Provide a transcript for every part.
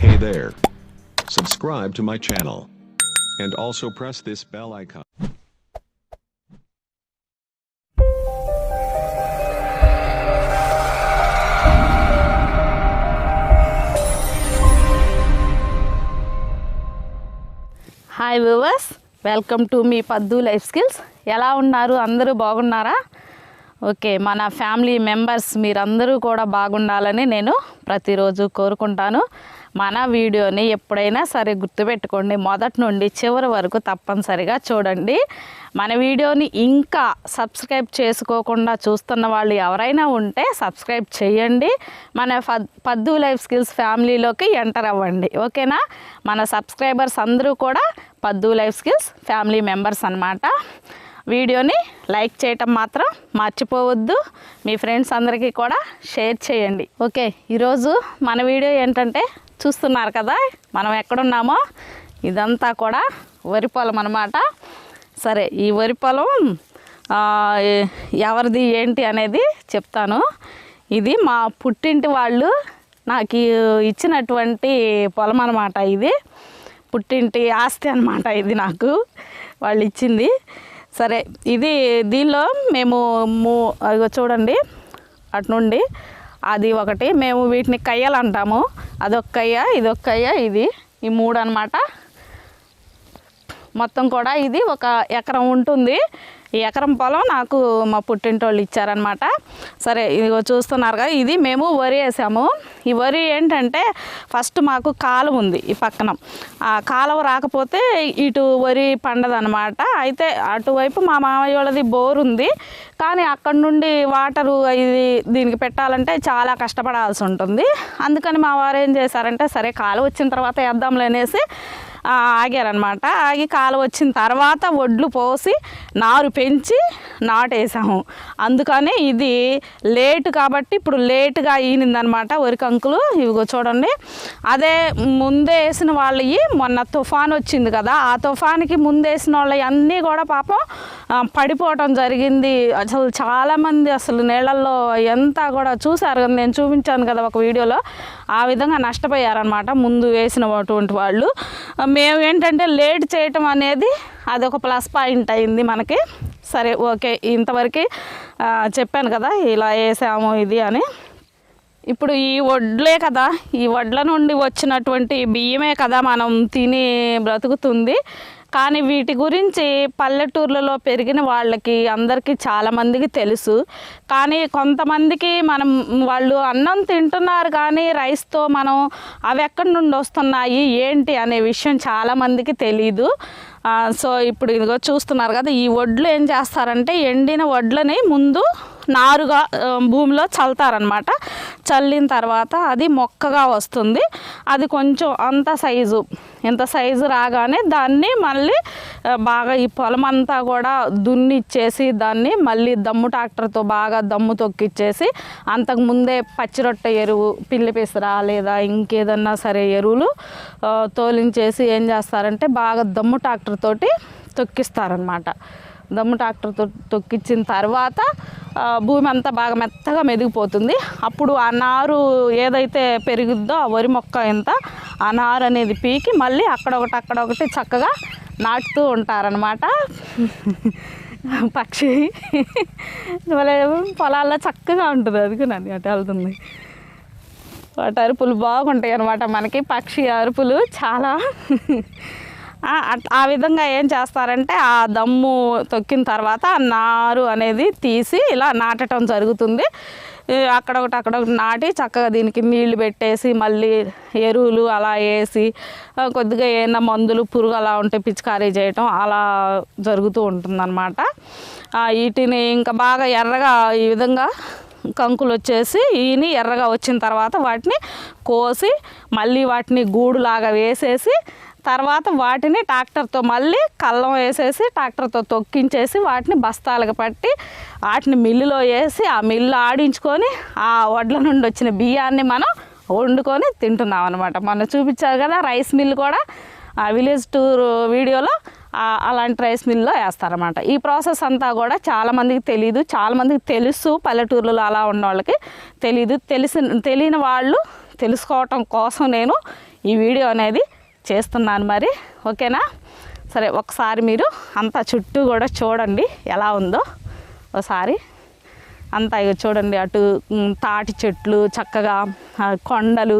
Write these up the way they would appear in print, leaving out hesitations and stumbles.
Hey there. Subscribe to my channel. And also press this bell icon. Hi viewers, welcome to మీ Paddu life skills. ఎలా ఉన్నారు? అందరూ బాగున్నారా? Okay, మన family members మీరందరూ కూడా బాగుండాలని నేను ప్రతిరోజు కోరుకుంటాను. మన వీడియోని ఎప్పుడైనా సరే గుర్తుపెట్టుకోండి, మొదటి నుండి చివరి వరకు తప్పనిసరిగా చూడండి. మన వీడియోని ఇంకా సబ్స్క్రైబ్ చేసుకోకుండా చూస్తున్న వాళ్ళు ఎవరైనా ఉంటే సబ్స్క్రైబ్ చేయండి. మన పద్దు లైఫ్ స్కిల్స్ ఫ్యామిలీలోకి ఎంటర్ అవ్వండి. ఓకేనా? మన సబ్స్క్రైబర్స్ అందరూ కూడా పద్దు లైఫ్ స్కిల్స్ ఫ్యామిలీ మెంబర్స్ అన్నమాట. వీడియోని లైక్ చేయటం మాత్రం మర్చిపోవద్దు. మీ ఫ్రెండ్స్ అందరికీ కూడా షేర్ చేయండి. ఓకే, ఈరోజు మన వీడియో ఏంటంటే చూస్తున్నారు కదా మనం ఎక్కడున్నామో, ఇదంతా కూడా వరి పొలం అన్నమాట. సరే, ఈ వరి పొలం ఎవరిది ఏంటి అనేది చెప్తాను. ఇది మా పుట్టింటి వాళ్ళు నాకు ఇచ్చినటువంటి పొలం అన్నమాట. ఇది పుట్టింటి ఆస్తి అన్నమాట. ఇది నాకు వాళ్ళు ఇచ్చింది. సరే, ఇది దీనిలో మేము అదిగో చూడండి, అటు నుండి అది ఒకటి, మేము వీటిని కయ్యలు అంటాము. అదొక కయ్య, ఇదొక కయ్య, ఇది ఈ మూడు అన్నమాట. మొత్తం కూడా ఇది ఒక ఎకరం ఉంటుంది. ఈ ఎకరం పొలం నాకు మా పుట్టింటి వాళ్ళు ఇచ్చారనమాట. సరే, ఇదిగో చూస్తున్నారు కదా, ఇది మేము వరి వేసాము. ఈ వరి ఏంటంటే ఫస్ట్ మాకు కాలువ ఉంది ఈ పక్కన. ఆ కాలువ రాకపోతే ఇటు వరి పండదనమాట. అయితే అటువైపు మా మామయ్య వాళ్ళది బోర్ ఉంది, కానీ అక్కడ నుండి వాటరు ఇది దీనికి పెట్టాలంటే చాలా కష్టపడాల్సి ఉంటుంది. అందుకని మా వారు ఏం చేశారంటే, సరే కాలువ వచ్చిన తర్వాత వేద్దాంలే అనేసి ఆగారనమాట. ఆగి కాలువ వచ్చిన తర్వాత ఒడ్లు పోసి నారు పెంచి నాటేసాము. అందుకని ఇది లేటు కాబట్టి ఇప్పుడు లేటుగా ఈనిందనమాట వరి కంకులు. ఇవిగో చూడండి, అదే ముందే వేసిన వాళ్ళవి మొన్న తుఫాన్ వచ్చింది కదా, ఆ తుఫాన్కి ముందేసిన వాళ్ళవి అన్నీ కూడా పాపం పడిపోవటం జరిగింది. అసలు చాలామంది అసలు నీళ్ళల్లో ఎంత కూడా చూశారు కదా, నేను చూపించాను కదా ఒక వీడియోలో. ఆ విధంగా నష్టపోయారనమాట ముందు వేసినటువంటి వాళ్ళు. మేము ఏంటంటే లేట్ చేయటం అనేది అదొక ప్లస్ పాయింట్ అయింది మనకి. సరే, ఓకే, ఇంతవరకు చెప్పాను కదా ఇలా వేసాము ఇది అని. ఇప్పుడు ఈ వడ్లే కదా, ఈ వడ్ల నుండి వచ్చినటువంటి బియ్యమే కదా మనం తిని బ్రతుకుతుంది. కానీ వీటి గురించి పల్లెటూర్లలో పెరిగిన వాళ్ళకి అందరికీ చాలామందికి తెలుసు. కానీ కొంతమందికి వాళ్ళు అన్నం తింటున్నారు కానీ రైస్తో మనం అవి ఎక్కడి నుండి వస్తున్నాయి ఏంటి అనే విషయం చాలామందికి తెలీదు. సో ఇప్పుడు ఇదిగో చూస్తున్నారు కదా, ఈ వడ్లు ఏం చేస్తారంటే ఎండిన వడ్లని ముందు నారుగా భూమిలో చల్లుతారనమాట. చల్లిన తర్వాత అది మొక్కగా వస్తుంది. అది కొంచెం ఇంత సైజు రాగానే దాన్ని మళ్ళీ బాగా ఈ పొలం అంతా కూడా దున్నిచ్చేసి దాన్ని మళ్ళీ దమ్ము ట్రాక్టర్తో బాగా దమ్ము తొక్కిచ్చేసి అంతకుముందే పచ్చిరొట్ట ఎరువు, పిల్లి పెసర లేదా ఇంకేదన్నా సరే ఎరువులు తోలించేసి ఏం చేస్తారంటే బాగా దమ్ము ట్రాక్టర్ తోటి తొక్కిస్తారనమాట. దమ్ము ట్రాక్టర్తో తొక్కించిన తర్వాత భూమి అంతా బాగా మెత్తగా మెదిగిపోతుంది. అప్పుడు ఆ నారు ఏదైతే పెరుగుద్దో ఆ వరి మొక్క ఎంత, ఆ నారు అనేది పీకి మళ్ళీ అక్కడొకటి చక్కగా నాటుతూ ఉంటారనమాట. పక్షి పొలాల్లో చక్కగా ఉంటుంది. అది నన్ను అటు వెళ్తుంది. వాటి అరుపులు బాగుంటాయి అన్నమాట మనకి. పక్షి అరుపులు చాలా. ఆ విధంగా ఏం చేస్తారంటే ఆ దమ్ము తొక్కిన తర్వాత ఆ నారు అనేది తీసి ఇలా నాటడం జరుగుతుంది. అక్కడొకటి నాటి చక్కగా దీనికి నీళ్లు పెట్టేసి మళ్ళీ ఎరువులు అలా వేసి కొద్దిగా ఏమైనా మందులు పురుగు అలా ఉంటే పిచికారీ చేయటం అలా జరుగుతూ ఉంటుందన్నమాట. వీటిని ఇంకా బాగా ఎర్రగా ఈ విధంగా కంకులు వచ్చేసి ఈని ఎర్రగా వచ్చిన తర్వాత వాటిని కోసి మళ్ళీ వాటిని గూడులాగా వేసేసి తర్వాత వాటిని ట్రాక్టర్తో మళ్ళీ కళ్ళం వేసేసి ట్రాక్టర్తో తొక్కించేసి వాటిని బస్తాలుగా పట్టి వాటిని మిల్లులో వేసి ఆ మిల్లు ఆడించుకొని ఆ వడ్ల నుండి వచ్చిన బియ్యాన్ని మనం వండుకొని తింటున్నాం అనమాట. మొన్న చూపించారు కదా రైస్ మిల్ కూడా, విలేజ్ టూర్ వీడియోలో అలాంటి రైస్ మిల్లో వేస్తారన్నమాట. ఈ ప్రాసెస్ అంతా కూడా చాలామందికి తెలియదు, చాలామందికి తెలుసు, పల్లెటూర్లలో అలా ఉన్న వాళ్ళకి తెలియదు. తెలియని వాళ్ళు తెలుసుకోవటం కోసం నేను ఈ వీడియో అనేది చేస్తున్నాను మరి, ఓకేనా. సరే ఒకసారి మీరు అంతా చుట్టూ కూడా చూడండి ఎలా ఉందో ఒకసారి అంతా. ఇక చూడండి అటు తాటి చెట్లు చక్కగా, కొండలు,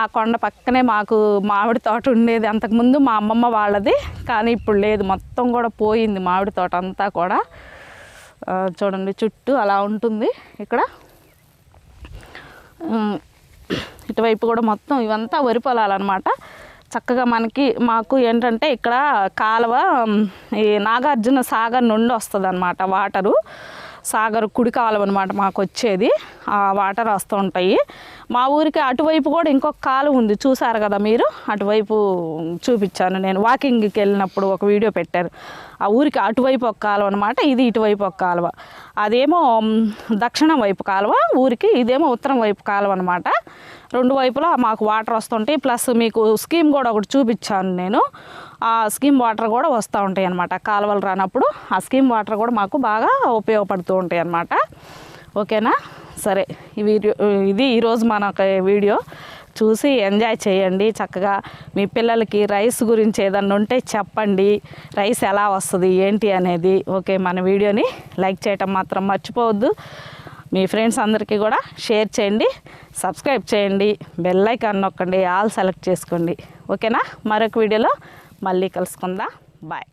ఆ కొండ పక్కనే మాకు మామిడి తోట ఉండేది అంతకుముందు మా అమ్మమ్మ వాళ్ళది, కానీ ఇప్పుడు లేదు, మొత్తం కూడా పోయింది మామిడి తోట అంతా కూడా. చూడండి చుట్టూ అలా ఉంటుంది ఇక్కడ. ఇటువైపు కూడా మొత్తం ఇవంతా వరి పొలాలన్నమాట. చక్కగా మాకు ఏంటంటే ఇక్కడ కాలువ ఈ నాగార్జున సాగర్ నుండి వస్తుంది అన్నమాట వాటరు. సాగర్ కుడి కాలువ అనమాట మాకు వచ్చేది, ఆ వాటర్ వస్తూ ఉంటాయి. మా ఊరికి అటువైపు కూడా ఇంకొక కాలువ ఉంది, చూసారు కదా మీరు, అటువైపు చూపించాను నేను వాకింగ్కి వెళ్ళినప్పుడు ఒక వీడియో పెట్టారు. ఆ ఊరికి అటువైపు ఒక కాలువ అనమాట, ఇది ఇటువైపు ఒక కాలువ. అదేమో దక్షిణం వైపు కాలువ ఊరికి, ఇదేమో ఉత్తరం వైపు కాలువ అనమాట. రెండు వైపులా మాకు వాటర్ వస్తుంటాయి. ప్లస్ మీకు స్కీమ్ కూడా ఒకటి చూపించాను నేను, ఆ స్కీమ్ వాటర్ కూడా వస్తూ ఉంటాయి అన్నమాట. కాలువలు రానప్పుడు ఆ స్కీమ్ వాటర్ కూడా మాకు బాగా ఉపయోగపడుతూ ఉంటాయి అన్నమాట, ఓకేనా. సరే ఇది ఈరోజు మనకు వీడియో చూసి ఎంజాయ్ చేయండి చక్కగా. మీ పిల్లలకి రైస్ గురించి ఏదన్నా ఉంటే చెప్పండి, రైస్ ఎలా వస్తుంది ఏంటి అనేది, ఓకే. మన వీడియోని లైక్ చేయటం మాత్రం మర్చిపోవద్దు. మీ ఫ్రెండ్స్ అందరికీ కూడా షేర్ చేయండి, సబ్స్క్రైబ్ చేయండి, బెల్ ఐకాన్ నొక్కండి, ఆల్ సెలెక్ట్ చేసుకోండి, ఓకేనా. మరొక వీడియోలో మళ్ళీ కలుసుకుందాం, బాయ్.